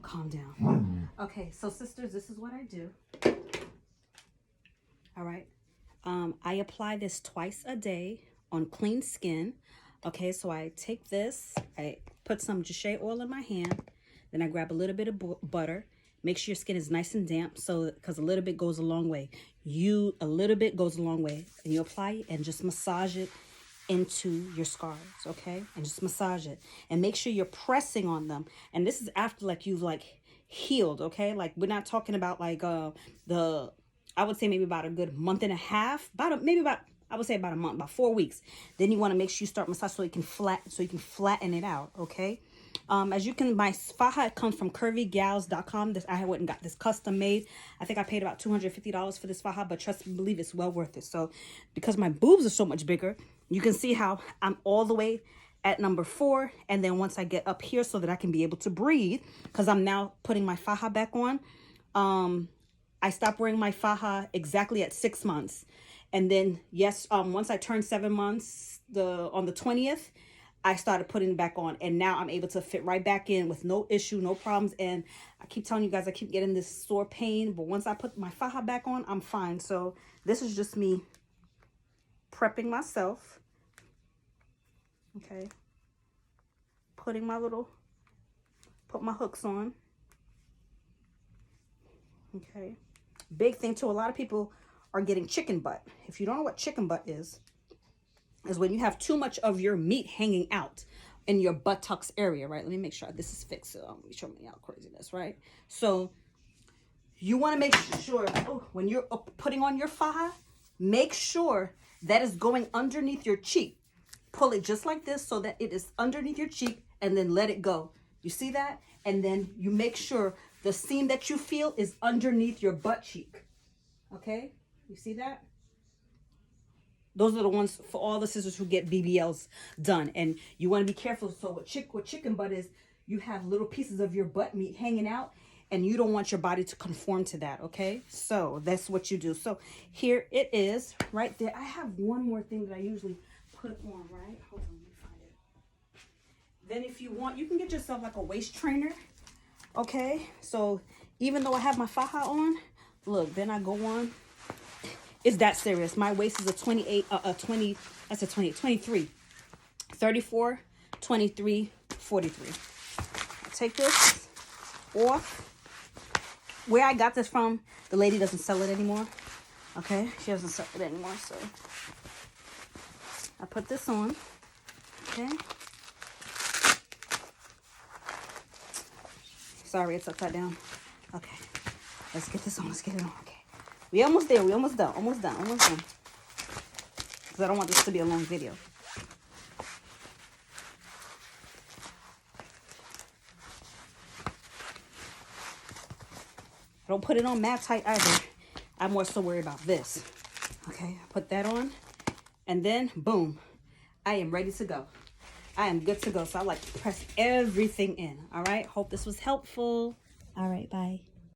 calm down. Okay, so sisters, this is what I do. All right. I apply this twice a day on clean skin. Okay, so I take this, I put some Jachet oil in my hand, then I grab a little bit of butter. Make sure your skin is nice and damp, so because a little bit goes a long way. A little bit goes a long way, and you apply it and just massage it into your scars, okay? And just massage it, and make sure you're pressing on them. And this is after like you've like healed, okay? Like we're not talking about like I would say maybe about a good month and a half, I would say about a month, about 4 weeks. Then you want to make sure you start massage so you can flatten it out, okay? As you can, my faja comes from curvygals.com. I went and got this custom made. I think I paid about $250 for this faja, but trust me, believe it's well worth it. So because my boobs are so much bigger, you can see how I'm all the way at number 4. And then once I get up here so that I can be able to breathe, because I'm now putting my faja back on. I stopped wearing my faja exactly at 6 months. And then, yes, once I turned 7 months, on the 20th, I started putting it back on. And now I'm able to fit right back in with no issue, no problems. And I keep telling you guys, I keep getting this sore pain. But once I put my faja back on, I'm fine. So this is just me prepping myself. Okay. Put my hooks on. Okay. Big thing too, a lot of people are getting chicken butt. If you don't know what chicken butt is when you have too much of your meat hanging out in your buttocks area, right? Let me make sure this is fixed. So let me show me how crazy this, right? So you want to make sure when you're putting on your faja, make sure that is going underneath your cheek. Pull it just like this so that it is underneath your cheek, and then let it go. You see that? And then you make sure the seam that you feel is underneath your butt cheek. Okay? You see that? Those are the ones for all the sisters who get BBLs done. And you want to be careful. So what chicken butt is, you have little pieces of your butt meat hanging out, and you don't want your body to conform to that, okay? So that's what you do. So here it is right there. I have one more thing that I usually put on, right? Hold on, let me find it. Then if you want, you can get yourself like a waist trainer, okay? So even though I have my faja on, look, then I go on. It's that serious. My waist is a 23, 34, 23, 43. I take this off. Where I got this from, the lady doesn't sell it anymore. Okay, she doesn't sell it anymore, so I put this on. Okay. Sorry, it's upside down. Okay, let's get this on. Let's get it on. Okay. We almost there. We almost done. Almost done. Because I don't want this to be a long video. I don't put it on mad tight either. I'm more so worried about this. Okay, I put that on. And then, boom. I am ready to go. I am good to go. So I like to press everything in. All right. Hope this was helpful. All right. Bye.